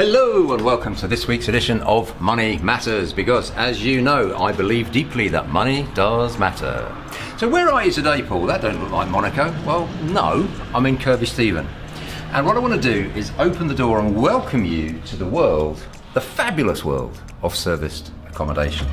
Hello and welcome to this week's edition of Money Matters, because as you know, I believe deeply that money does matter. So where are you today, Paul? That don't look like Monaco. Well, no, I'm in Kirby Stephen. And what I want to do is open the door and welcome you to the world, the fabulous world of serviced accommodation.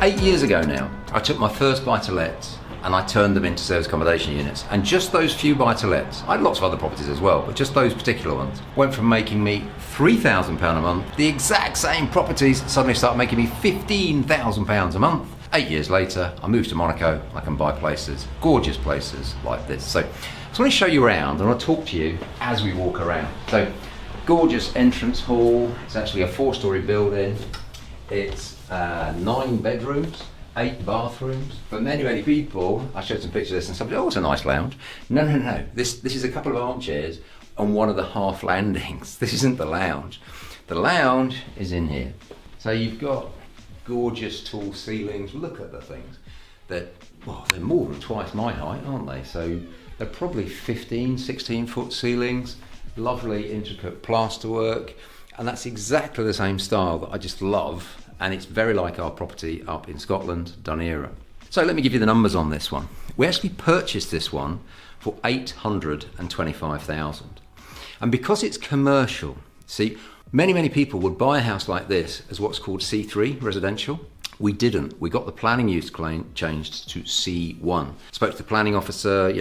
8 years ago now, I took my first buy-to-lets and I turned them into service accommodation units. And just those few buy-to-lets, I had lots of other properties as well, but just those particular ones, went from making me £3,000 a month, the exact same properties suddenly start making me £15,000 a month. 8 years later, I moved to Monaco. I can buy places, gorgeous places like this. So I just want to show you around and I'll talk to you as we walk around. So, gorgeous entrance hall. It's actually a 4-story building. It's 9 bedrooms, 8 bathrooms. For many people, I showed some pictures of this and somebody, oh, it's a nice lounge. No. This is a couple of armchairs on one of the half landings. This isn't the lounge. The lounge is in here. So you've got gorgeous tall ceilings. Look at the things. They're more than twice my height, aren't they? So they're probably 15, 16 foot ceilings. Lovely intricate plasterwork. And that's exactly the same style that I just love. And it's very like our property up in Scotland, Dunera. So let me give you the numbers on this one. We actually purchased this one for $825,000. And because it's commercial, see, many people would buy a house like this as what's called C3 residential. We didn't. We got the planning use changed to C1. Spoke to the planning officer,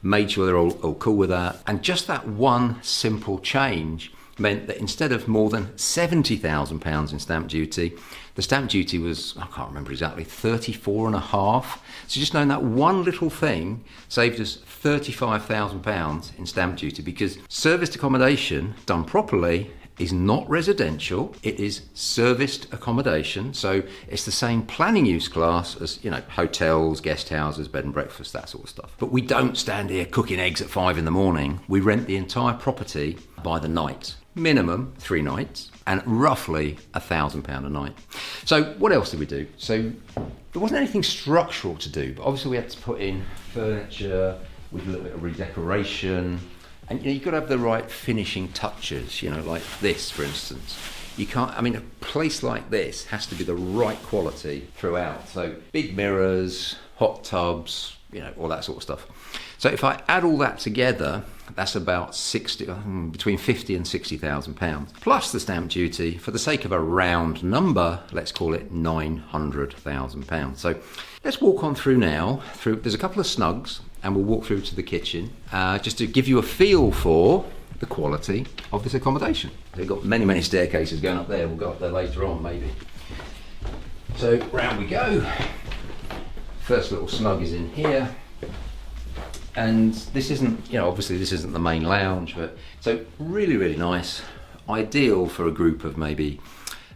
made sure they're all cool with that. And just that one simple change meant that instead of more than £70,000 in stamp duty, the stamp duty was, I can't remember exactly, 34.5. So just knowing that one little thing saved us £35,000 in stamp duty, because serviced accommodation done properly is not residential, it is serviced accommodation. So it's the same planning use class as, hotels, guest houses, bed and breakfast, that sort of stuff. But we don't stand here cooking eggs at 5 in the morning. We rent the entire property by the night. Minimum 3 nights and roughly £1,000 a night. So what else did we do? So there wasn't anything structural to do, but obviously we had to put in furniture, we did a little bit of redecoration. And you've got to have the right finishing touches, like this, for instance. You can't, a place like this has to be the right quality throughout. So big mirrors, hot tubs, all that sort of stuff. So if I add all that together, that's about between £50,000 and £60,000, plus the stamp duty. For the sake of a round number, let's call it £900,000. So let's walk on through now. There's a couple of snugs, and we'll walk through to the kitchen, just to give you a feel for the quality of this accommodation. We've got many staircases going up there. We'll go up there later on, maybe. So round we go. First little snug is in here. And this isn't, obviously this isn't the main lounge, but so really nice. Ideal for a group of maybe,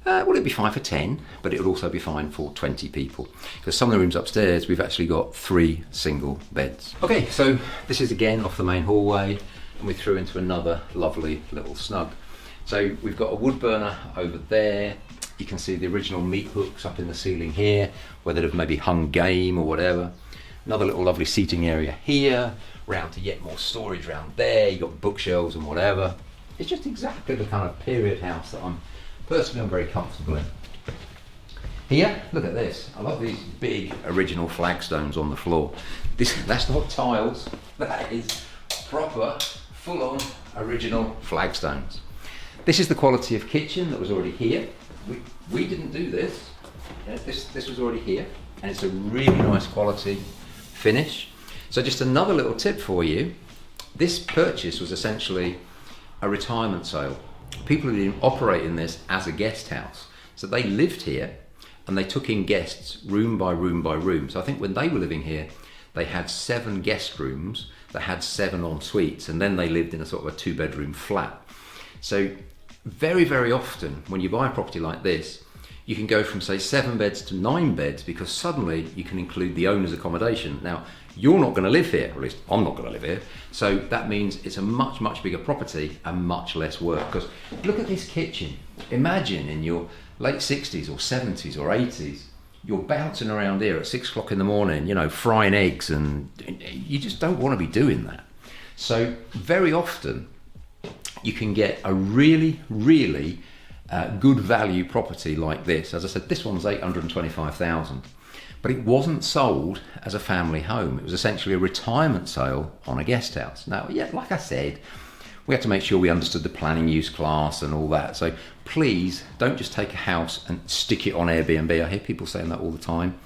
it'd be fine for 10, but it would also be fine for 20 people. Because some of the rooms upstairs, we've actually got 3 single beds. Okay, so this is again off the main hallway, and we threw into another lovely little snug. So we've got a wood burner over there. You can see the original meat hooks up in the ceiling here, where they'd have maybe hung game or whatever. Another little lovely seating area here, round to yet more storage round there. You've got bookshelves and whatever. It's just exactly the kind of period house that I'm very comfortable in. Here, look at this. I love these big original flagstones on the floor. That's not tiles, that is proper full-on original flagstones. This is the quality of kitchen that was already here. We didn't do this. Yeah, this was already here, and it's a really nice quality finish. So just another little tip for you. This purchase was essentially a retirement sale. People who didn't operate in this as a guest house. So they lived here and they took in guests room by room by room. So I think when they were living here, they had 7 guest rooms that had 7 en suites, and then they lived in a sort of a 2-bedroom flat. So very, very often when you buy a property like this, you can go from say 7 beds to 9 beds because suddenly you can include the owner's accommodation. Now, you're not going to live here, or at least I'm not going to live here. So that means it's a much, much bigger property and much less work. Because look at this kitchen. Imagine in your late 60s or 70s or 80s, you're bouncing around here at 6 o'clock in the morning, you know, frying eggs, and you just don't want to be doing that. So very often you can get a really, really good value property like this. As I said, this one's 825,000, but it wasn't sold as a family home. It was essentially a retirement sale on a guest house. Now, yeah, like I said, we had to make sure we understood the planning use class and all that. So please don't just take a house and stick it on Airbnb. I hear people saying that all the time.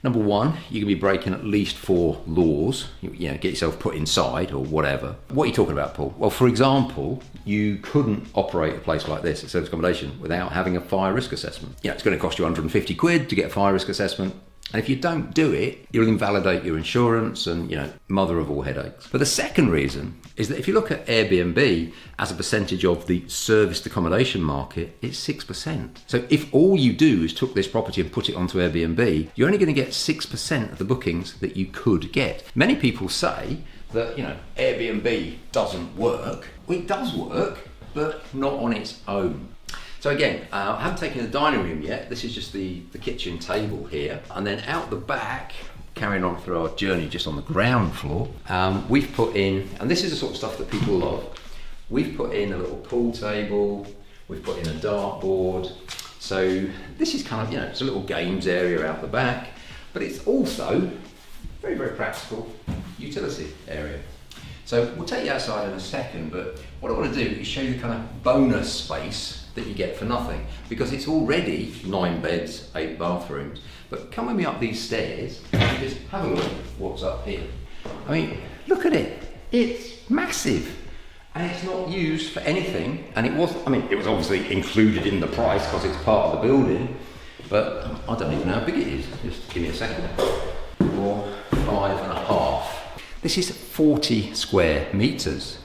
Number one, you're gonna be breaking at least 4 laws. You know, get yourself put inside or whatever. What are you talking about, Paul? Well, for example, you couldn't operate a place like this, a service accommodation, without having a fire risk assessment. You know, it's gonna cost you 150 quid to get a fire risk assessment. And if you don't do it, you'll invalidate your insurance and, you know, mother of all headaches. But the second reason is that if you look at Airbnb as a percentage of the serviced accommodation market, it's 6%. So if all you do is took this property and put it onto Airbnb, you're only going to get 6% of the bookings that you could get. Many people say that, you know, Airbnb doesn't work. Well, it does work, but not on its own. So again, I haven't taken the dining room yet. This is just the kitchen table here. And then out the back, carrying on through our journey just on the ground floor, we've put in, and this is the sort of stuff that people love, we've put in a little pool table, we've put in a dartboard. So this is kind of, you know, it's a little games area out the back, but it's also very, very practical utility area. So we'll take you outside in a second, but what I want to do is show you the kind of bonus space that you get for nothing, because it's already 9 beds, 8 bathrooms. But come with me up these stairs and just have a look at what's up here. I mean, look at it. It's massive, and it's not used for anything. And it was obviously included in the price because it's part of the building, but I don't even know how big it is. Just give me a second. 4, 5.5. This is 40 square meters.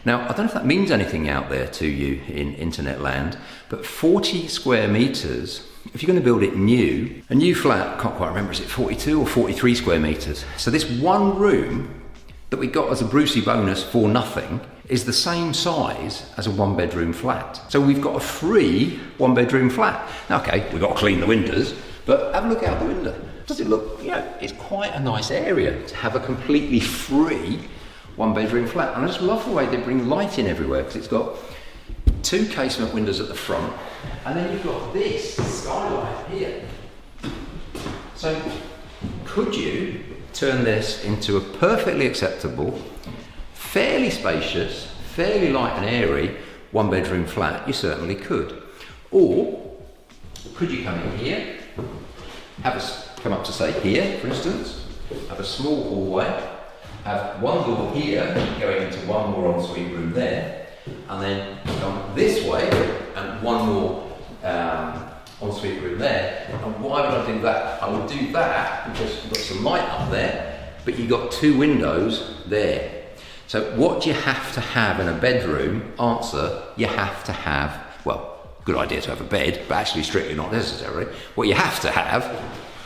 Now, I don't know if that means anything out there to you in internet land, but 40 square meters, if you're going to build it new, a new flat, I can't quite remember, is it 42 or 43 square meters? So this one room that we got as a Brucey bonus for nothing is the same size as a 1-bedroom flat. So we've got a free 1-bedroom flat. Now, okay, we've got to clean the windows, but have a look out the window. Does it look, you know, it's quite a nice area to have a completely free 1-bedroom flat. And I just love the way they bring light in everywhere, because it's got 2 casement windows at the front, and then you've got this skylight here. So could you turn this into a perfectly acceptable, fairly spacious, fairly light and airy 1-bedroom flat? You certainly could. Or could you come in here, have us come up to say here, for instance, have a small hallway, have one door here going into one more ensuite room there, and then come this way and one more ensuite room there. And why would I do that? I would do that because you've got some light up there, but you've got 2 windows there. So what do you have to have in a bedroom? Answer, you have to have, well, good idea to have a bed, but actually strictly not necessary. What you have to have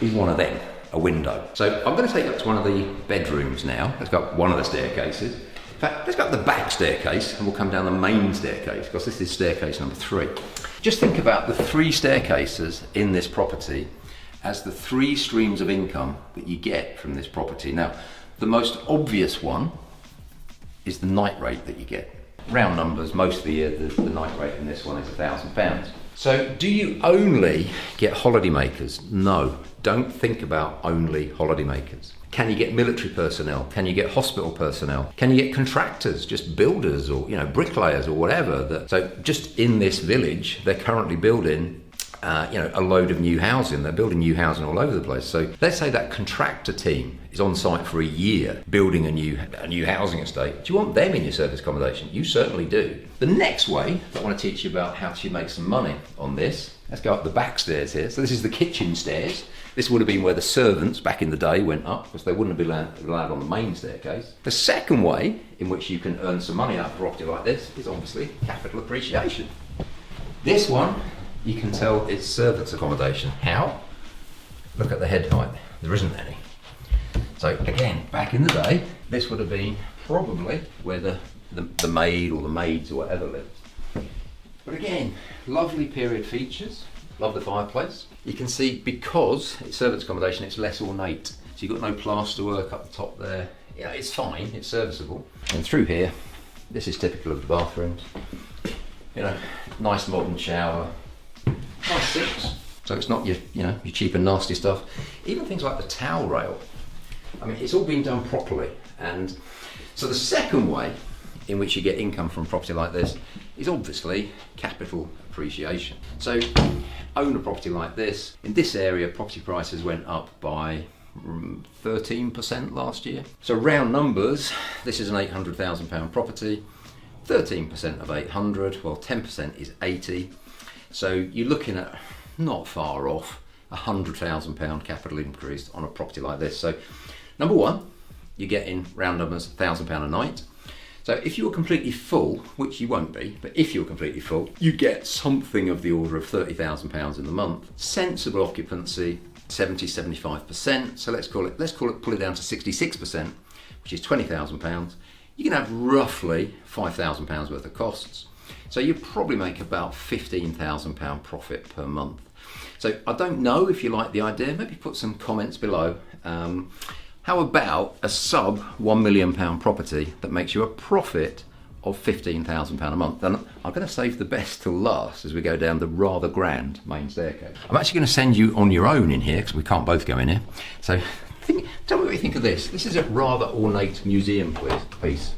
is one of them. A window. So I'm going to take you up to one of the bedrooms now. Let's go up one of the staircases. In fact, let's go up the back staircase and we'll come down the main staircase, because this is staircase number 3. Just think about the 3 staircases in this property as the 3 streams of income that you get from this property. Now, the most obvious one is the night rate that you get. Round numbers, most of the year, the night rate in this one is £1,000. So do you only get holidaymakers? No, don't think about only holidaymakers. Can you get military personnel? Can you get hospital personnel? Can you get contractors, just builders or bricklayers or whatever? So just in this village, they're currently building a load of new housing. They're building new housing all over the place. So let's say that contractor team is on site for a year building a new housing estate. Do you want them in your service accommodation? You certainly do. The next way that I want to teach you about how to make some money on this, let's go up the back stairs here. So this is the kitchen stairs. This would have been where the servants back in the day went up, because they wouldn't have been allowed on the main staircase. The second way in which you can earn some money out of a property like this is obviously capital appreciation. This one, you can tell it's servants accommodation. How? Look at the head height. There isn't any. So again, back in the day, this would have been probably where the maid or the maids or whatever lived. But again, lovely period features. Love the fireplace. You can see, because it's servants accommodation, it's less ornate. So you've got no plasterwork up the top there. It's fine, it's serviceable. And through here, this is typical of the bathrooms. Nice modern shower. Nice sinks. So it's not your cheap and nasty stuff. Even things like the towel rail. It's all been done properly. And so the second way in which you get income from property like this is obviously capital appreciation. So own a property like this. In this area, property prices went up by 13% last year. So round numbers, this is an £800,000 property. 13% of 800, well 10% is 80. So you're looking at, not far off, £100,000 capital increase on a property like this. So number one, you're getting, round numbers, £1,000 a night. So if you're completely full, which you won't be, but if you're completely full, you get something of the order of £30,000 in the month. Sensible occupancy, 70-75%. So let's pull it down to 66%, which is £20,000. You can have roughly £5,000 worth of costs. So you probably make about £15,000 profit per month. So I don't know if you like the idea. Maybe put some comments below. How about a sub £1 million property that makes you a profit of £15,000 a month? And I'm going to save the best till last as we go down the rather grand main staircase. I'm actually going to send you on your own in here, because we can't both go in here. So tell me what you think of this. This is a rather ornate museum piece.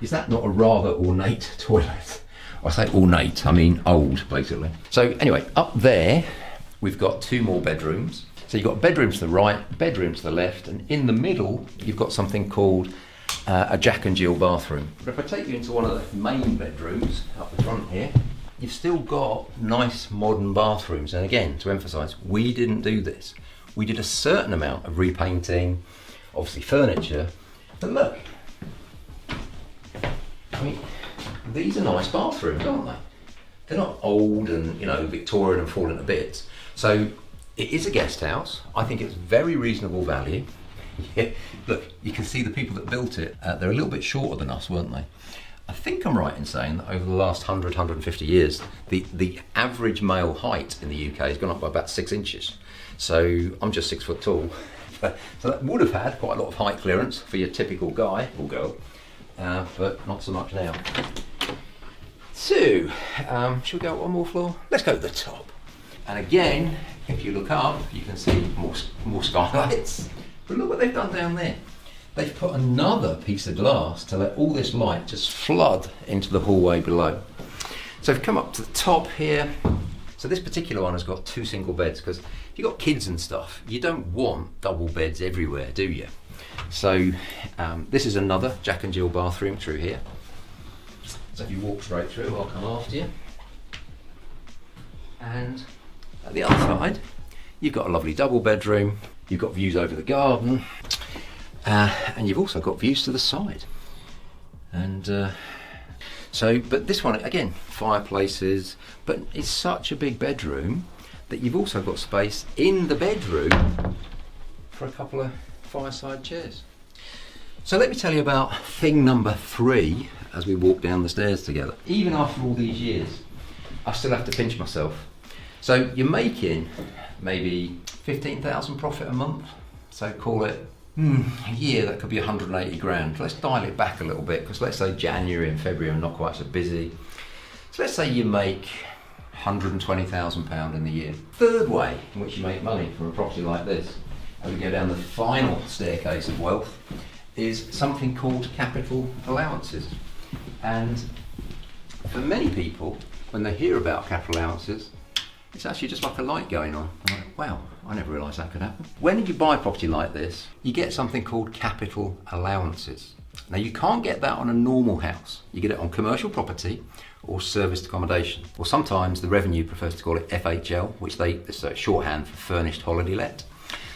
Is that not a rather ornate toilet? I say ornate, I mean old, basically. So anyway, up there, we've got two more bedrooms. So you've got a bedroom to the right, bedroom to the left, and in the middle, you've got something called a Jack and Jill bathroom. But if I take you into one of the main bedrooms up the front here, you've still got nice modern bathrooms. And again, to emphasise, we didn't do this. We did a certain amount of repainting, obviously furniture, but look. These are nice bathrooms, aren't they? They're not old and Victorian and falling to bits. So it is a guest house. I think it's very reasonable value. Look, you can see the people that built it. They're a little bit shorter than us, weren't they? I think I'm right in saying that over the last 150 years, the average male height in the UK has gone up by about 6 inches. So I'm just 6 foot tall. So that would have had quite a lot of height clearance for your typical guy or girl. But not so much now. So, should we go one more floor? Let's go to the top. And again, if you look up, you can see more skylights. But look what they've done down there. They've put another piece of glass to let all this light just flood into the hallway below. So if you come up to the top here, so this particular one has got 2 single beds, because if you've got kids and stuff, you don't want double beds everywhere, do you? So this is another Jack and Jill bathroom through here. So if you walk straight through, I'll come after you. And at the other side, you've got a lovely double bedroom. You've got views over the garden. And you've also got views to the side. And but this one, again, fireplaces. But it's such a big bedroom that you've also got space in the bedroom for a couple of fireside chairs. So let me tell you about thing number 3 as we walk down the stairs together. Even after all these years, I still have to pinch myself. So you're making maybe 15,000 profit a month. So call it a year, that could be 180 grand. Let's dial it back a little bit, because let's say January and February are not quite so busy. So let's say you make £120,000 in the year. Third way in which you make money from a property like this, as we go down the final staircase of wealth, is something called capital allowances. And for many people, when they hear about capital allowances, it's actually just like a light going on. I'm like, wow, I never realised that could happen. When you buy a property like this, you get something called capital allowances. Now, you can't get that on a normal house. You get it on commercial property or serviced accommodation. Or sometimes the revenue prefers to call it FHL, which is shorthand for furnished holiday let.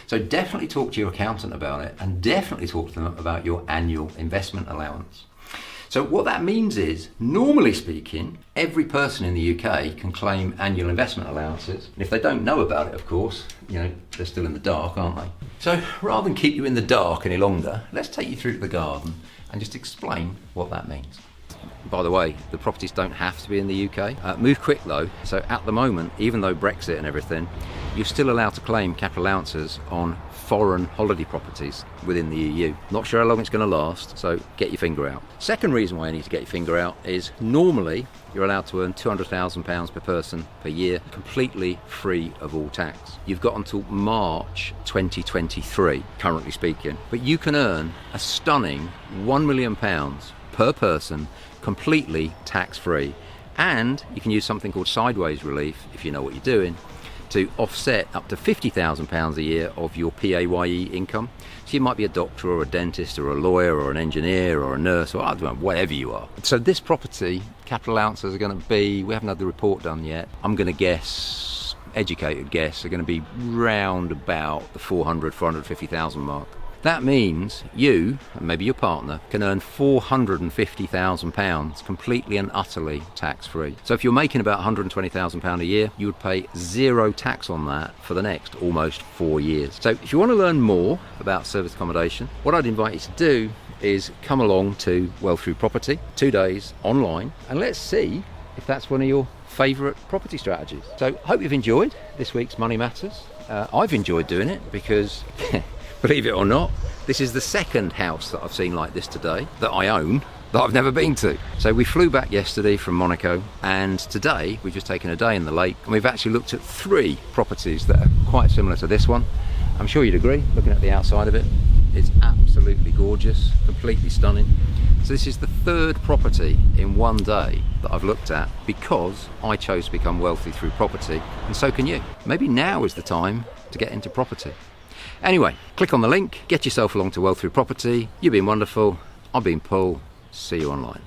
So definitely talk to your accountant about it, and definitely talk to them about your annual investment allowance. So what that means is, normally speaking, every person in the UK can claim annual investment allowances. And if they don't know about it, of course, they're still in the dark, aren't they? So rather than keep you in the dark any longer, let's take you through to the garden and just explain what that means. By the way, the properties don't have to be in the UK. Move quick though. So at the moment, even though Brexit and everything, you're still allowed to claim capital allowances on foreign holiday properties within the EU. Not sure how long it's going to last, so get your finger out. Second reason why you need to get your finger out is normally you're allowed to earn £200,000 per person per year, completely free of all tax. You've got until March 2023, currently speaking, but you can earn a stunning £1 million per person, completely tax-free. And you can use something called sideways relief, if you know what you're doing, to offset up to £50,000 a year of your PAYE income. So you might be a doctor or a dentist or a lawyer or an engineer or a nurse or I don't know, whatever you are. So this property, capital allowances are going to be, we haven't had the report done yet, I'm going to guess, educated guess, are going to be round about the 450,000 mark. That means you, and maybe your partner, can earn £450,000 completely and utterly tax-free. So if you're making about £120,000 a year, you would pay zero tax on that for the next almost 4 years. So if you want to learn more about service accommodation, what I'd invite you to do is come along to Wealth Through Property, 2 days online, and let's see if that's one of your favourite property strategies. So hope you've enjoyed this week's Money Matters. I've enjoyed doing it because believe it or not, this is the second house that I've seen like this today that I own that I've never been to. So we flew back yesterday from Monaco, and today we've just taken a day in the lake, and we've actually looked at 3 properties that are quite similar to this one. I'm sure you'd agree, looking at the outside of it. It's absolutely gorgeous, completely stunning. So this is the 3rd property in one day that I've looked at because I chose to become wealthy through property, and so can you. Maybe now is the time to get into property. Anyway, click on the link, get yourself along to Wealth Through Property. You've been wonderful. I've been Paul. See you online.